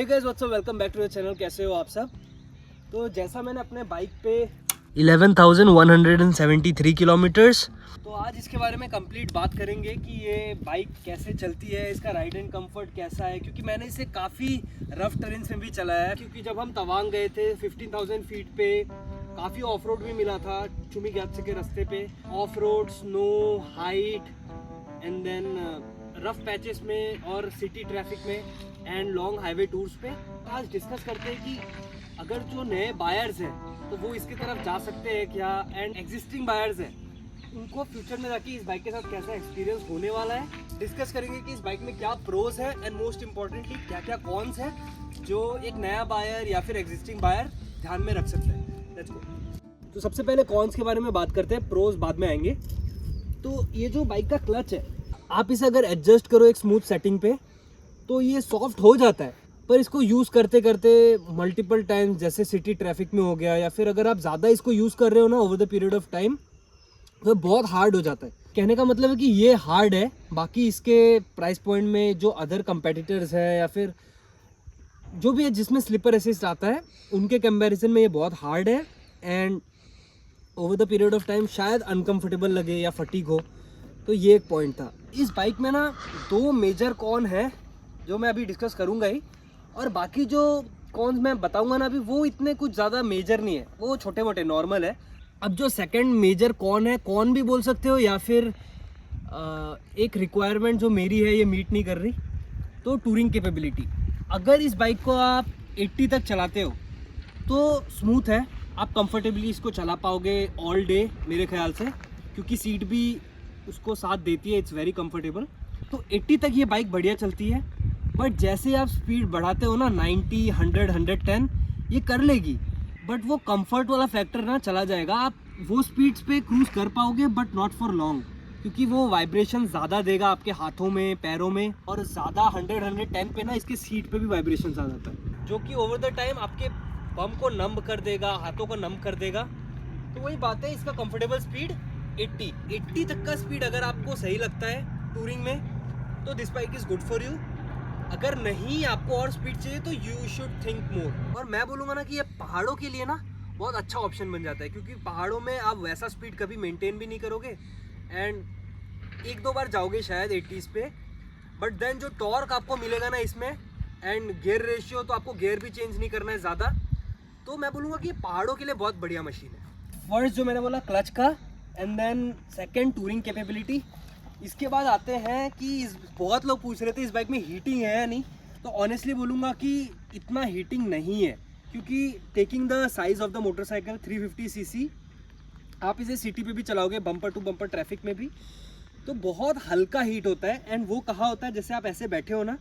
Hey guys what's up, welcome back to the channel. कैसे हो आप सब? तो जैसा मैंने अपने बाइक पे 11,173 किलोमीटर्स, तो आज इसके बारे में कंप्लीट बात करेंगे कि ये बाइक कैसे चलती है, इसका राइड एंड कंफर्ट कैसा है। क्योंकि मैंने इसे काफ़ी रफ टेरेन्स में भी चलाया है। क्योंकि जब हम तवांग गए थे 15,000 फीट पे, काफ़ी ऑफ रोड भी मिला था चुमी ग्यात्से के रास्ते पे। Off road, snow, height and then rough patches में और सिटी ट्रैफिक में एंड लॉन्ग हाईवे टूर्स पे। आज डिस्कस करते हैं कि अगर जो नए बायर्स हैं तो वो इसकी तरफ जा सकते हैं क्या, एंड एग्जिस्टिंग बायर्स हैं उनको फ्यूचर में जाके इस बाइक के साथ कैसा एक्सपीरियंस होने वाला है। डिस्कस करेंगे कि इस बाइक में क्या प्रोज है एंड मोस्ट इम्पॉर्टेंटली क्या क्या कॉन्स है जो एक नया बायर या फिर एग्जिस्टिंग बायर ध्यान में रख सकते हैं। Let's go. तो सबसे पहले कॉन्स के बारे में बात करते हैं, प्रोज बाद में आएंगे। तो ये जो बाइक का क्लच है, आप इसे अगर एडजस्ट करो एक स्मूथ सेटिंग पे तो ये सॉफ्ट हो जाता है, पर इसको यूज़ करते करते मल्टीपल टाइम्स, जैसे सिटी ट्रैफिक में हो गया या फिर अगर आप ज़्यादा इसको यूज़ कर रहे हो ना over the period of time, तो बहुत हार्ड हो जाता है। कहने का मतलब है कि ये हार्ड है, बाकी इसके प्राइस पॉइंट में जो अदर कंपेटिटर्स है या फिर जो भी है जिसमें स्लिपर असिस्ट आता है उनके कंपैरिजन में ये बहुत हार्ड है and over the period of time शायद अनकंफर्टेबल लगे या फटीग हो। तो ये एक पॉइंट था। इस बाइक में ना दो मेजर कॉन है जो मैं अभी डिस्कस करूंगा ही, और बाकी जो कॉन्स मैं बताऊंगा ना अभी वो इतने कुछ ज़्यादा मेजर नहीं है, वो छोटे मोटे नॉर्मल है। अब जो सेकंड मेजर कॉन है, कॉन भी बोल सकते हो या फिर एक रिक्वायरमेंट जो मेरी है ये मीट नहीं कर रही, तो टूरिंग कैपेबिलिटी। अगर इस बाइक को आप 80 तक चलाते हो तो स्मूथ है, आप कंफर्टेबली इसको चला पाओगे ऑल डे मेरे ख्याल से, क्योंकि सीट भी उसको साथ देती है, इट्स वेरी कंफर्टेबल। तो 80 तक ये बाइक बढ़िया चलती है, बट जैसे आप स्पीड बढ़ाते हो ना 90, 100, 110 ये कर लेगी, बट वो कंफर्ट वाला फैक्टर ना चला जाएगा। आप वो स्पीड्स पे क्रूज कर पाओगे बट नॉट फॉर लॉन्ग, क्योंकि वो वाइब्रेशन ज़्यादा देगा आपके हाथों में, पैरों में, और ज़्यादा 100, 110 पे ना इसके सीट पे भी वाइब्रेशन आ जाता है, जो कि ओवर द टाइम आपके बम को नम कर देगा, हाथों को नम कर देगा। तो वही बात है, इसका कंफर्टेबल स्पीड 80 तक का स्पीड अगर आपको सही लगता है टूरिंग में तो this bike is good for you. अगर नहीं आपको और स्पीड चाहिए तो यू शुड थिंक मोर। और मैं बोलूँगा ना कि ये पहाड़ों के लिए ना बहुत अच्छा ऑप्शन बन जाता है, क्योंकि पहाड़ों में आप वैसा स्पीड कभी मेंटेन भी नहीं करोगे एंड एक दो बार जाओगे शायद 80s पे, बट देन जो टॉर्क आपको मिलेगा ना इसमें एंड गियर रेशियो, तो आपको गियर भी चेंज नहीं करना है ज़्यादा। तो मैं बोलूँगा कि पहाड़ों के लिए बहुत बढ़िया मशीन है। फर्स्ट जो मैंने बोला क्लच का, and then second touring capability. इसके बाद आते हैं कि बहुत लोग पूछ रहे थे इस बाइक में हीटिंग है या नहीं, तो ऑनेस्टली बोलूँगा कि इतना हीटिंग नहीं है, क्योंकि taking the size of the motorcycle 350 CC, आप इसे सिटी पे भी चलाओगे बम्पर टू बम्पर ट्रैफिक में भी, तो बहुत हल्का हीट होता है। एंड वो कहाँ होता है, जैसे आप ऐसे बैठे हो ना,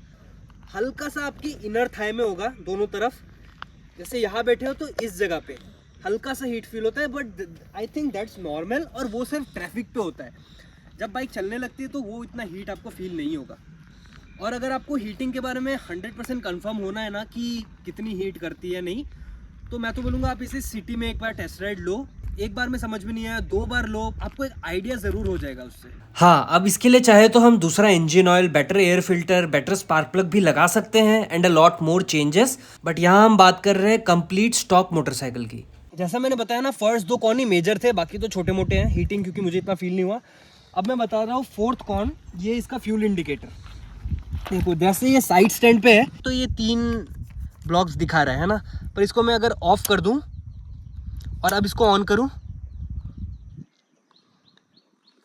हल्का सा आपकी इनर थाई में होगा दोनों तरफ, जैसे यहाँ बैठे हो तो इस जगह पे हल्का सा हीट फील होता है, but I think that's normal, और वो सिर्फ ट्रैफिक पे होता है। जब बाइक चलने लगती है तो वो इतना हीट आपको फील नहीं होगा। और अगर आपको हीटिंग के बारे में 100% कंफर्म होना है ना कि कितनी हीट करती है नहीं, तो मैं तो बोलूँगा आप इसे सिटी में एक बार टेस्ट राइड लो। एक बार में समझ में नहीं आया, 2 बार लो, आपको एक आइडिया ज़रूर हो जाएगा उससे। हाँ, अब इसके लिए चाहे तो हम दूसरा engine oil, better air filter, better spark plug भी लगा सकते हैं and a lot more changes, but यहाँ हम बात कर रहे हैं कंप्लीट स्टॉक मोटरसाइकिल की। जैसा मैंने बताया ना, फर्स्ट 2 कॉन ही मेजर थे, बाकी तो छोटे मोटे हैं हीटिंग, क्योंकि मुझे इतना फील नहीं हुआ। अब मैं बता रहा हूँ फोर्थ कॉन, ये इसका फ्यूल इंडिकेटर। देखो जैसे ये साइड स्टैंड पे है तो ये 3 ब्लॉक्स दिखा रहा है ना, पर इसको मैं अगर ऑफ कर दूं और अब इसको ऑन करूं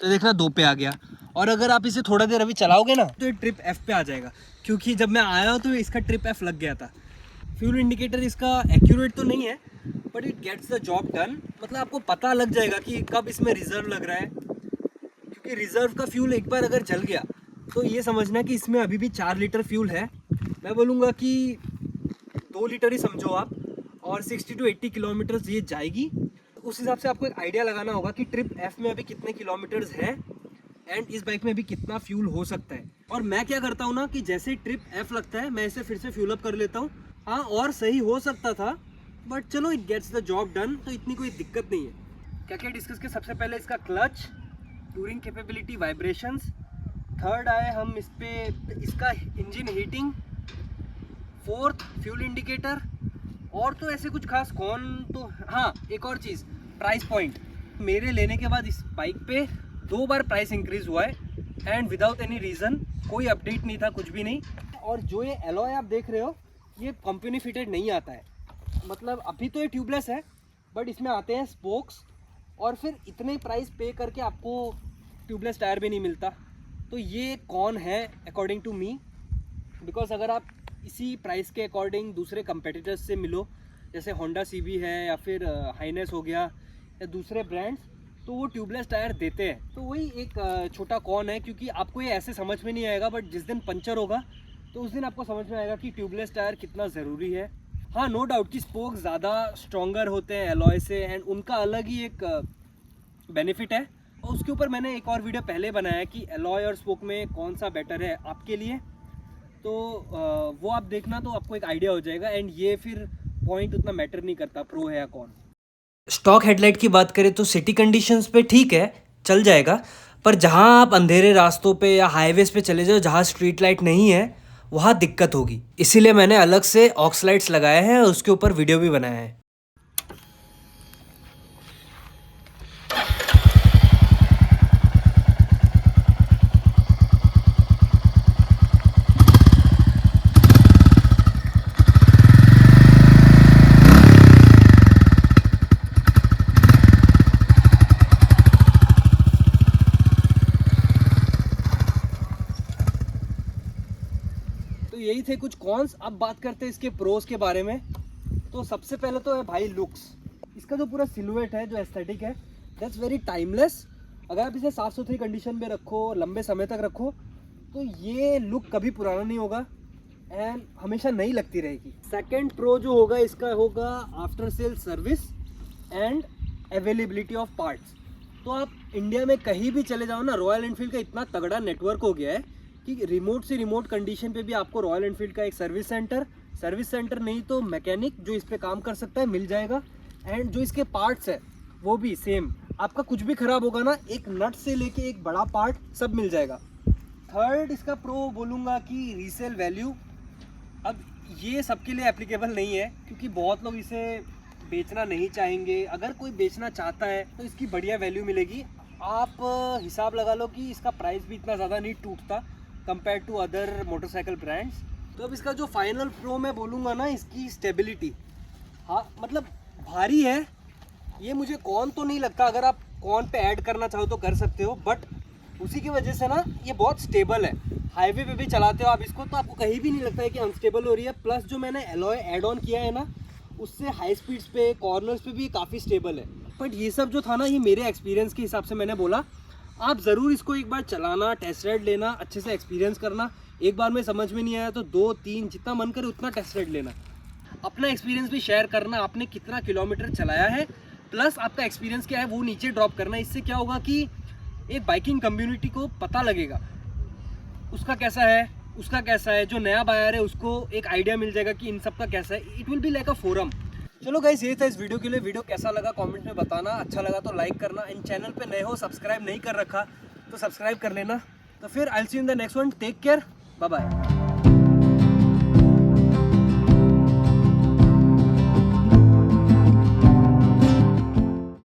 तो देखना 2 पे आ गया। और अगर आप इसे थोड़ा देर अभी चलाओगे ना तो ये ट्रिप F पे आ जाएगा, क्योंकि जब मैं आया तो इसका ट्रिप F लग गया था। फ्यूल इंडिकेटर इसका एक्यूरेट तो नहीं है, but it gets the job done. मतलब आपको पता लग जाएगा कि कब इसमें रिजर्व लग रहा है, क्योंकि रिजर्व का फ्यूल एक बार अगर जल गया तो ये समझना कि इसमें अभी भी 4 लीटर फ्यूल है। मैं बोलूँगा कि 2 लीटर ही समझो आप, और 60 to 80 किलोमीटर्स ये जाएगी। उस हिसाब से आपको एक आइडिया लगाना होगा कि ट्रिप F में अभी कितने किलोमीटर्स है एंड इस बाइक में अभी कितना फ्यूल हो सकता है। और मैं क्या करता हूँ ना कि जैसे ट्रिप F लगता है मैं इसे फिर से फ्यूल अप कर लेता हूँ। हाँ, और सही हो सकता था, बट चलो it gets the job done, तो इतनी कोई दिक्कत नहीं है। क्या क्या डिस्कस किया, सबसे पहले इसका clutch, touring capability, vibrations. Third आए हम इस पे इसका engine heating. Fourth fuel indicator, और तो ऐसे कुछ खास कौन तो हाँ, एक और चीज़, प्राइस पॉइंट। मेरे लेने के बाद इस बाइक पे 2 बार प्राइस इंक्रीज़ हुआ है एंड विदाउट एनी रीज़न, कोई अपडेट नहीं था, कुछ भी नहीं। और जो ये एलॉय आप देख रहे हो, ये कंपनी फिटेड नहीं आता है, मतलब अभी तो ये ट्यूबलेस है, बट इसमें आते हैं स्पोक्स, और फिर इतने प्राइस पे करके आपको ट्यूबलेस टायर भी नहीं मिलता। तो ये कौन है अकॉर्डिंग टू मी, बिकॉज अगर आप इसी प्राइस के अकॉर्डिंग दूसरे कंपेटिटर्स से मिलो, जैसे होंडा सीबी है या फिर हाइनेस हो गया या दूसरे ब्रांड्स, तो वो ट्यूबलेस टायर देते हैं। तो वही एक छोटा कौन है, क्योंकि आपको ये ऐसे समझ में नहीं आएगा, बट जिस दिन पंचर होगा तो उस दिन आपको समझ में आएगा कि ट्यूबलेस टायर कितना ज़रूरी है। हाँ, नो डाउट कि स्पोक्स ज़्यादा स्ट्रॉन्गर होते हैं एलॉय से, एंड उनका अलग ही एक बेनिफिट है। और उसके ऊपर मैंने एक और वीडियो पहले बनाया कि एलॉय और स्पोक में कौन सा बेटर है आपके लिए, तो वो आप देखना तो आपको एक आइडिया हो जाएगा। एंड ये फिर पॉइंट उतना मैटर नहीं करता प्रो है या कौन। स्टॉक हेडलाइट की बात करें तो सिटी कंडीशंस पे ठीक है, चल जाएगा, पर जहाँ आप अंधेरे रास्तों पे या हाईवेज पे चले जाओ जहाँ स्ट्रीट लाइट नहीं है, वहाँ दिक्कत होगी। इसीलिए मैंने अलग से ऑक्स लाइट्स लगाए हैं और उसके ऊपर वीडियो भी बनाया है। तो यही थे कुछ कॉन्स। अब बात करते हैं इसके प्रोज के बारे में। तो सबसे पहले तो है भाई लुक्स। इसका जो पूरा सिलुएट है, जो एस्थेटिक है, दैट्स वेरी टाइमलेस। अगर आप इसे साफ सुथरी कंडीशन में रखो, लंबे समय तक रखो, तो ये लुक कभी पुराना नहीं होगा एंड हमेशा नई लगती रहेगी। सेकंड प्रो जो होगा इसका होगा after sale service and availability of parts. तो आप इंडिया में कहीं भी चले जाओ ना, रॉयल एनफील्ड का इतना तगड़ा नेटवर्क हो गया है कि रिमोट से रिमोट कंडीशन पे भी आपको रॉयल एनफील्ड का एक सर्विस सेंटर नहीं तो मैकेनिक जो इस पे काम कर सकता है मिल जाएगा। एंड जो इसके पार्ट्स है वो भी सेम, आपका कुछ भी खराब होगा ना, एक नट से लेके एक बड़ा पार्ट सब मिल जाएगा। थर्ड इसका प्रो बोलूँगा कि रीसेल वैल्यू। अब ये सबके लिए एप्लीकेबल नहीं है, क्योंकि बहुत लोग इसे बेचना नहीं चाहेंगे। अगर कोई बेचना चाहता है तो इसकी बढ़िया वैल्यू मिलेगी। आप हिसाब लगा लो कि इसका प्राइस भी इतना ज़्यादा नहीं टूटता compare to other motorcycle brands. तो अब इसका जो फाइनल प्रो मैं बोलूँगा ना, इसकी स्टेबिलिटी। हाँ, मतलब भारी है ये, मुझे कौन तो नहीं लगता। अगर आप कौन पे ऐड करना चाहो तो कर सकते हो, बट उसी की वजह से ना ये बहुत स्टेबल है। हाईवे पे भी चलाते हो आप इसको तो आपको कहीं भी नहीं लगता है कि अनस्टेबल हो रही है। प्लस जो मैंने एलॉय ऐड ऑन किया है ना, उससे हाई स्पीड्स पे, कॉर्नर्स पे भी काफ़ी स्टेबल है। बट ये सब जो था ना, ये मेरे एक्सपीरियंस के हिसाब से मैंने बोला। आप ज़रूर इसको एक बार चलाना, टेस्ट राइड लेना, अच्छे से एक्सपीरियंस करना। एक बार में समझ में नहीं आया तो 2-3 जितना मन करे उतना टेस्ट राइड लेना। अपना एक्सपीरियंस भी शेयर करना, आपने कितना किलोमीटर चलाया है, प्लस आपका एक्सपीरियंस क्या है वो नीचे ड्रॉप करना। इससे क्या होगा कि एक बाइकिंग कम्युनिटी को पता लगेगा उसका कैसा है, उसका कैसा है। जो नया बायर है उसको एक आइडिया मिल जाएगा कि इन सब का कैसा है। It will be like a forum. चलो गाइस, ये था इस वीडियो के लिए। वीडियो कैसा लगा कमेंट में बताना। अच्छा लगा तो लाइक करना। इन चैनल पे नए हो, सब्सक्राइब नहीं कर रखा तो सब्सक्राइब कर लेना। तो फिर I will see you in the next one. Take care, bye bye.